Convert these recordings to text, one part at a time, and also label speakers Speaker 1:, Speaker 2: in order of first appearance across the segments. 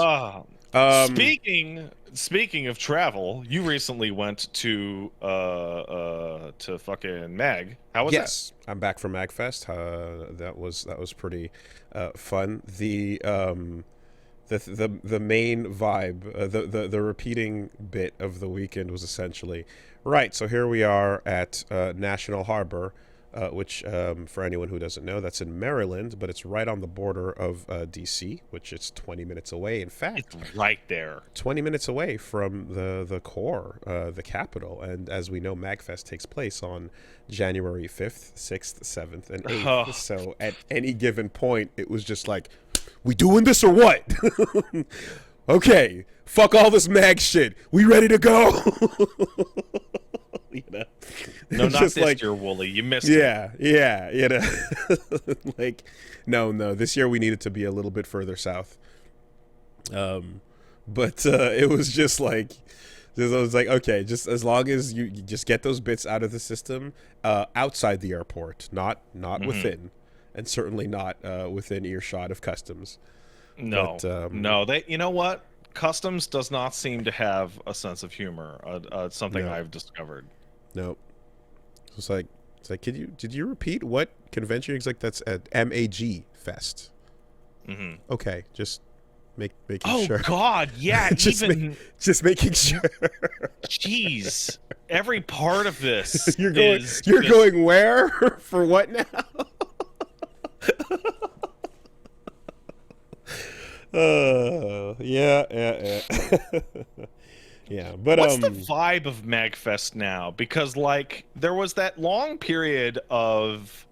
Speaker 1: Uh,
Speaker 2: Um,
Speaker 1: speaking of travel, you recently went to fucking Mag. How was that?
Speaker 2: yes, I'm back from MagFest. That was pretty fun. The main vibe, the repeating bit of the weekend was essentially right. So here we are at National Harbor, which for anyone who doesn't know, that's in Maryland, but it's right on the border of D.C., which is 20 minutes away. In
Speaker 1: It's
Speaker 2: fact,
Speaker 1: right there.
Speaker 2: 20 minutes away from the core, the capital. And as we know, MagFest takes place on January 5th, 6th, 7th, and 8th.
Speaker 1: Oh,
Speaker 2: So at any given point, it was just like, we doing this or what? Okay, fuck all this mag shit. We ready to go? you know,
Speaker 1: no,
Speaker 2: it's
Speaker 1: not
Speaker 2: just
Speaker 1: this
Speaker 2: like,
Speaker 1: year, Wooly. You missed it.
Speaker 2: yeah, yeah, you know, like, no. This year we needed to be a little bit further south. Um, but it was just like, I was like, okay, just as long as you just get those bits out of the system, outside the airport, not
Speaker 1: Hmm.
Speaker 2: within, and certainly not within earshot of customs. But
Speaker 1: No, no. They, you know what? Customs does not seem to have a sense of humor. Something
Speaker 2: no,
Speaker 1: I've discovered.
Speaker 2: no. It's like, did you repeat what convention? It's like that's at MAG Fest.
Speaker 1: Hmm.
Speaker 2: Okay, just making
Speaker 1: Oh
Speaker 2: sure.
Speaker 1: God, yeah.
Speaker 2: just
Speaker 1: Even
Speaker 2: just making sure.
Speaker 1: jeez, every part of this is
Speaker 2: you're
Speaker 1: just
Speaker 2: going where for what now? Yeah. Yeah, but
Speaker 1: what's the vibe of MagFest now? Because like there was that long period of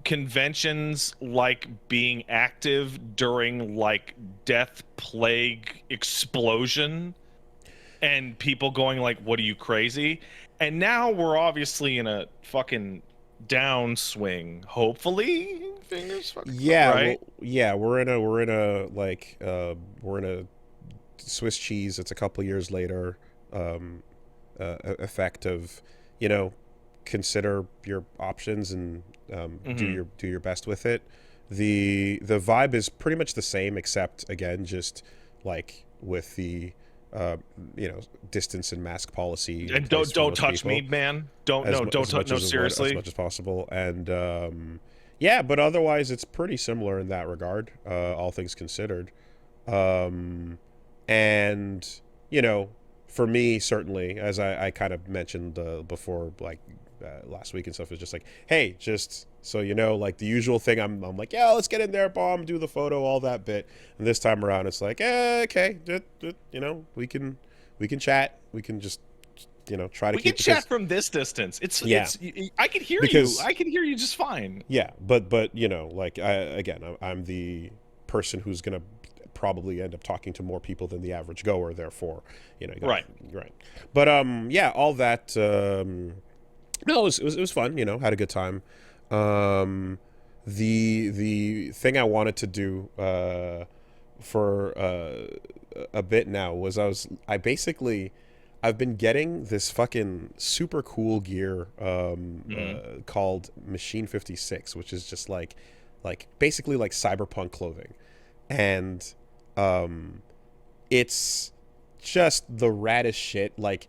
Speaker 1: conventions like being active during like death plague explosion and people going like, what are you, crazy? And now we're obviously in a fucking downswing, hopefully, fingers fucking
Speaker 2: yeah, well,
Speaker 1: right.
Speaker 2: yeah, we're in a Swiss cheese. It's a couple years later. Um, effect of, you know, consider your options and
Speaker 1: Hmm.
Speaker 2: do your best with it. The vibe is pretty much the same, except again, just like with the uh, you know, distance and mask policy in
Speaker 1: And
Speaker 2: place for
Speaker 1: don't
Speaker 2: most
Speaker 1: touch me,
Speaker 2: people
Speaker 1: man. Don't, no, don't
Speaker 2: as
Speaker 1: touch,
Speaker 2: much
Speaker 1: no, seriously.
Speaker 2: much as possible. And yeah, but otherwise, it's pretty similar in that regard, all things considered. Um, and you know, for me, certainly, as I kind of mentioned before, like last week and stuff, is just like, hey, just so you know, like the usual thing, I'm like, yeah, let's get in there, bomb, do the photo, all that bit. And this time around, it's like, okay, you know, we can chat, we can just, you know, try to
Speaker 1: We can
Speaker 2: keep, because
Speaker 1: chat from this distance.
Speaker 2: yeah,
Speaker 1: I can hear you.
Speaker 2: because
Speaker 1: I can hear you just fine.
Speaker 2: yeah, but you know, like I'm the person who's gonna probably end up talking to more people than the average goer. Therefore, you know, you got
Speaker 1: Right.
Speaker 2: right. But yeah, all that. No, it was fun. You know, had a good time. Um, the thing I wanted to do for a bit now was I basically I've been getting this fucking super cool gear
Speaker 1: Hmm.
Speaker 2: called Machine 56, which is just like basically like cyberpunk clothing, and um, it's just the raddest shit, like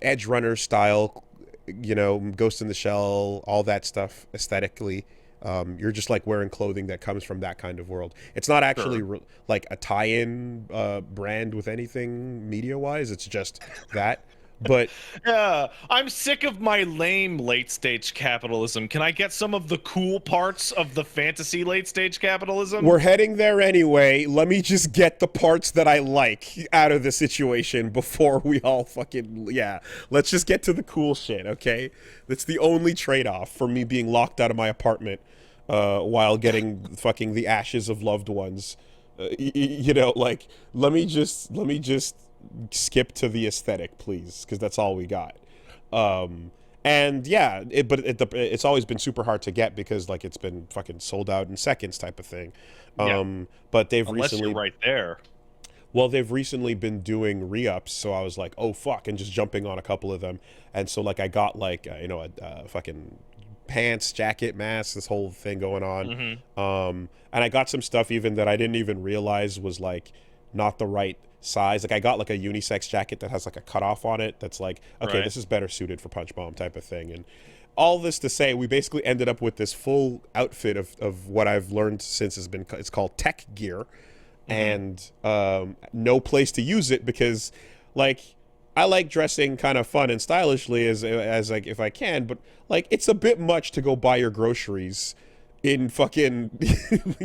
Speaker 2: Edge Runner style, you know, Ghost in the Shell, all that stuff aesthetically. You're just like wearing clothing that comes from that kind of world. It's not actually
Speaker 1: Sure.
Speaker 2: like a tie-in brand with anything media-wise. It's just that. But
Speaker 1: Yeah, I'm sick of my lame late stage capitalism. Can I get some of the cool parts of the fantasy late stage capitalism?
Speaker 2: we're heading there anyway. Let me just get the parts that I like out of the situation before we all fucking, yeah. Let's just get to the cool shit, okay? That's the only trade-off for me being locked out of my apartment while getting fucking the ashes of loved ones. You know, like let me just skip to the aesthetic, please, because that's all we got. And yeah, it's always been super hard to get because like it's been fucking sold out in seconds type of thing.
Speaker 1: Yeah,
Speaker 2: But they've
Speaker 1: unless you're
Speaker 2: recently,
Speaker 1: right there.
Speaker 2: well, they've recently been doing re-ups, so I was like, oh fuck, and just jumping on a couple of them. And so like I got like you know a fucking pants, jacket, mask, this whole thing going on.
Speaker 1: Mm-hmm.
Speaker 2: And I got some stuff even that I didn't even realize was like not the right size. Like I got like a unisex jacket that has like a cutoff on it that's like, okay,
Speaker 1: Right.
Speaker 2: this is better suited for Punch Bomb type of thing. And all this to say, we basically ended up with this full outfit of what I've learned since it's called tech gear,
Speaker 1: Mm-hmm.
Speaker 2: and no place to use it because like I like dressing kind of fun and stylishly as like if I can, but like it's a bit much to go buy your groceries in fucking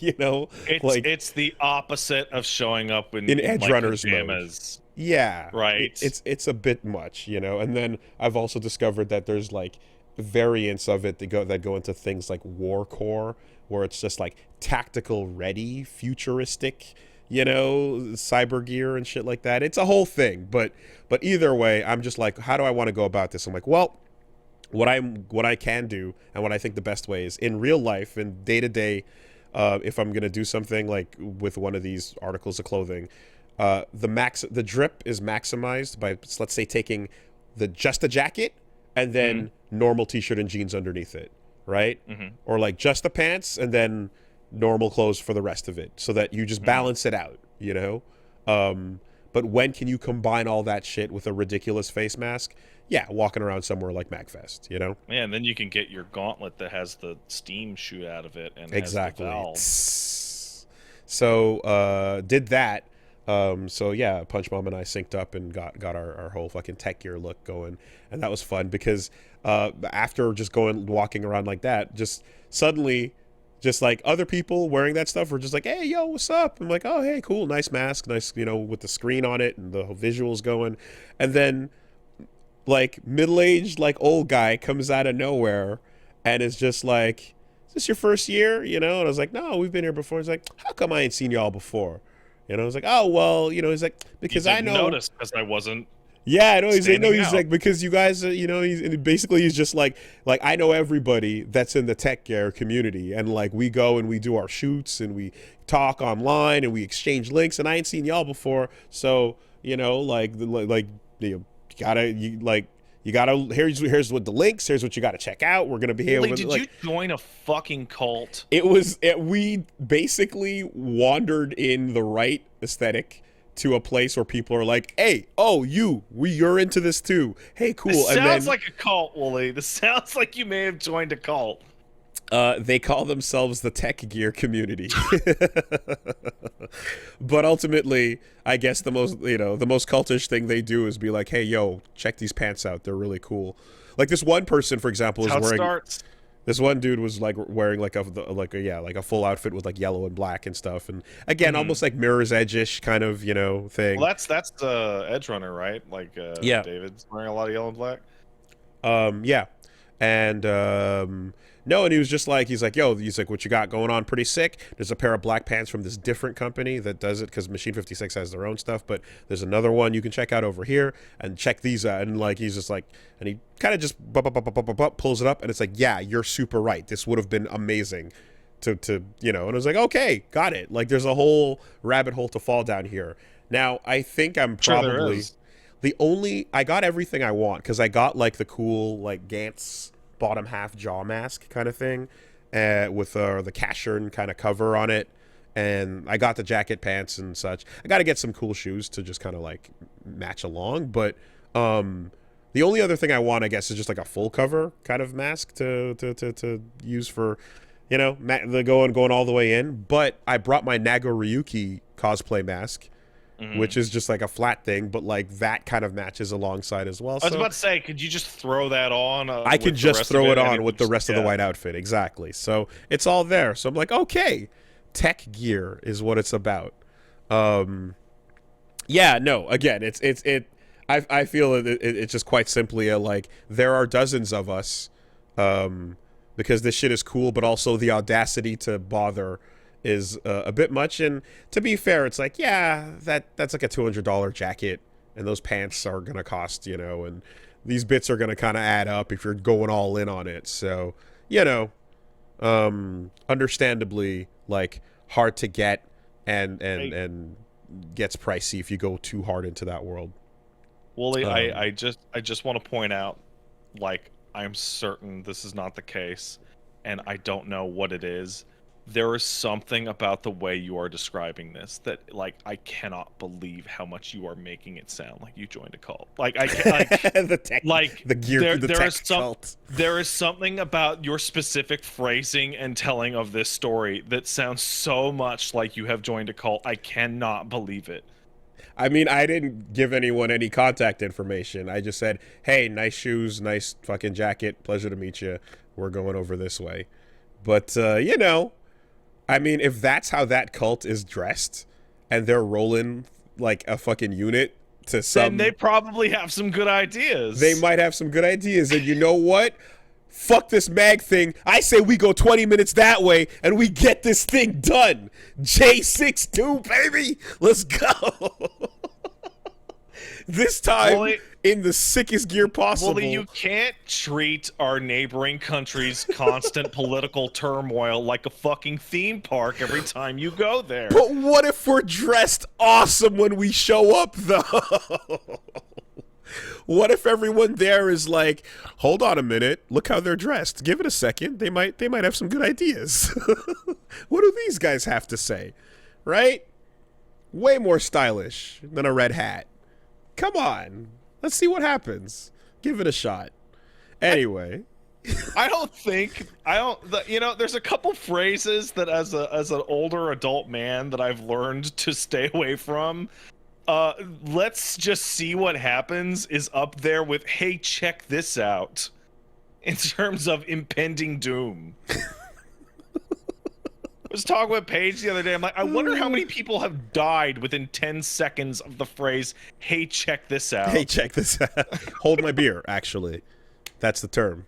Speaker 2: you know, like
Speaker 1: It's the opposite of showing up
Speaker 2: in
Speaker 1: in
Speaker 2: edge
Speaker 1: like
Speaker 2: runners mode.
Speaker 1: pajamas,
Speaker 2: Yeah,
Speaker 1: right?
Speaker 2: it's a bit much, you know. And then I've also discovered that there's like variants of it that go into things like warcore, where it's just like tactical ready, futuristic, you know, cyber gear and shit like that. It's a whole thing, but either way, I'm just like, how do I want to go about this? I'm like, well, what I can do and what I think the best way is in real life and day to day. If I'm gonna do something like with one of these articles of clothing, the drip is maximized by, let's say, taking just the jacket and
Speaker 1: Mm-hmm.
Speaker 2: then normal t-shirt and jeans underneath it, right?
Speaker 1: Mm-hmm.
Speaker 2: Or like just the pants and then normal clothes for the rest of it, so that you just
Speaker 1: Mm-hmm.
Speaker 2: balance it out, you know. But when can you combine all that shit with a ridiculous face mask? Yeah, walking around somewhere like MagFest, you know.
Speaker 1: Yeah, and then you can get your gauntlet that has the steam shoot out of it and has the
Speaker 2: Exactly.
Speaker 1: valves.
Speaker 2: So did that. So yeah, Punch Mom and I synced up and got our whole fucking tech gear look going, and that was fun because after just going walking around like that, just suddenly, just like other people wearing that stuff were just like, hey yo, what's up? I'm like, oh hey, cool, nice mask, nice, you know, with the screen on it and the visuals going, and then like middle-aged like old guy comes out of nowhere and is just like, is this your first year, you know? And I was like, no, we've been here before. He's like, how come I ain't seen y'all before? You know, I was like, oh well, you know. He's like,
Speaker 1: You
Speaker 2: because I
Speaker 1: didn't
Speaker 2: know.
Speaker 1: notice because I wasn't
Speaker 2: Yeah, I know. He's like, no,
Speaker 1: standing
Speaker 2: he's
Speaker 1: out.
Speaker 2: like, because you guys, you know, he's, and basically he's just like I know everybody that's in the tech gear community, and like we go and we do our shoots and we talk online and we exchange links, and I ain't seen y'all before, so you know, like you know, you gotta here's what the links, here's what you gotta check out. We're gonna be here.
Speaker 1: Wooly,
Speaker 2: We're gonna,
Speaker 1: did you
Speaker 2: like,
Speaker 1: join a fucking cult?
Speaker 2: we basically wandered in the right aesthetic to a place where people are like, hey, oh, you're into this too, hey,
Speaker 1: This
Speaker 2: cool. And
Speaker 1: sounds
Speaker 2: then
Speaker 1: like a cult, Wooly. This sounds like you may have joined a cult.
Speaker 2: they call themselves the tech gear community. But ultimately, I guess the most cultish thing they do is be like, hey yo, check these pants out, they're really cool. Like this one person, for example,
Speaker 1: That's
Speaker 2: is
Speaker 1: how it
Speaker 2: wearing,
Speaker 1: starts.
Speaker 2: this one dude was like wearing like a full outfit with like yellow and black and stuff, and again,
Speaker 1: Hmm.
Speaker 2: almost like Mirror's Edge-ish kind of, you know,
Speaker 1: Well,
Speaker 2: thing.
Speaker 1: that's Edge Runner, right? Like
Speaker 2: Yeah.
Speaker 1: David's wearing a lot of yellow and black.
Speaker 2: Yeah. And no, and he was just like, he's like, yo, he's like, what you got going on? Pretty sick. There's a pair of black pants from this different company that does it because Machine 56 has their own stuff, but there's another one you can check out over here and check these out. And like, he's just like, and he kind of just pulls it up, and it's like, yeah, you're super right. This would have been amazing to you know. And I was like, okay, got it. Like, there's a whole rabbit hole to fall down here. Now, I think I'm
Speaker 1: Sure, there
Speaker 2: probably
Speaker 1: is.
Speaker 2: I got everything I want because I got like the cool like Gantz bottom half jaw mask kind of thing, with the Cashern kind of cover on it, and I got the jacket, pants, and such. I got to get some cool shoes to just kind of like match along, but the only other thing I want, I guess, is just like a full cover kind of mask to use for, you know, the going all the way in. But I brought my Nago Ryuki cosplay mask,
Speaker 1: Hmm.
Speaker 2: which is just like a flat thing, but like that kind of matches alongside as well.
Speaker 1: I was
Speaker 2: So
Speaker 1: about to say, could you just throw that on
Speaker 2: I could
Speaker 1: with the
Speaker 2: just
Speaker 1: rest of
Speaker 2: throw it
Speaker 1: and it
Speaker 2: on with
Speaker 1: would
Speaker 2: the
Speaker 1: just,
Speaker 2: rest of the
Speaker 1: yeah.
Speaker 2: white outfit. Exactly. So it's all there. So I'm like, okay, tech gear is what it's about. Um, yeah, no, again, I feel it's just quite simply a like, there are dozens of us, because this shit is cool, but also the audacity to bother is a bit much. And to be fair, it's like, yeah, that's like a $200 jacket, and those pants are gonna cost, you know, and these bits are gonna kind of add up if you're going all in on it. So, you know, understandably, like, hard to get, and
Speaker 1: Hey,
Speaker 2: gets pricey if you go too hard into that world.
Speaker 1: Wooly,
Speaker 2: Um,
Speaker 1: I just want to point out, like, I'm certain this is not the case, and I don't know what it is. There is something about the way you are describing this that, like, I cannot believe how much you are making it sound like you joined a cult. Like, I can, like,
Speaker 2: the tech,
Speaker 1: like
Speaker 2: the gear, the tech cult.
Speaker 1: there is something about your specific phrasing and telling of this story that sounds so much like you have joined a cult. I cannot believe it.
Speaker 2: I mean, I didn't give anyone any contact information. I just said, hey, nice shoes, nice fucking jacket, pleasure to meet you. We're going over this way. But, you know, I mean, if that's how that cult is dressed and they're rolling like a fucking unit to some...
Speaker 1: Then they probably have some good ideas.
Speaker 2: They might have some good ideas. And you know what? Fuck this mag thing. I say we go 20 minutes that way and we get this thing done. J62, baby. Let's go. This time in the sickest gear possible.
Speaker 1: Woolie, you can't treat our neighboring country's constant political turmoil like a fucking theme park every time you go there.
Speaker 2: But what if we're dressed awesome when we show up, though? What if everyone there is like, hold on a minute, look how they're dressed. Give it a second. They might have some good ideas. What do these guys have to say? Right? Way more stylish than a red hat. Come on. Let's see what happens. Give it a shot. Anyway.
Speaker 1: You know, there's a couple phrases that as an older adult man that I've learned to stay away from. Let's just see what happens is up there with, hey, check this out, in terms of impending doom. I was talking with Paige the other day. I'm like, I wonder how many people have died within 10 seconds of the phrase, hey, check this out.
Speaker 2: Hey, check this out. Hold my beer, actually. That's the term.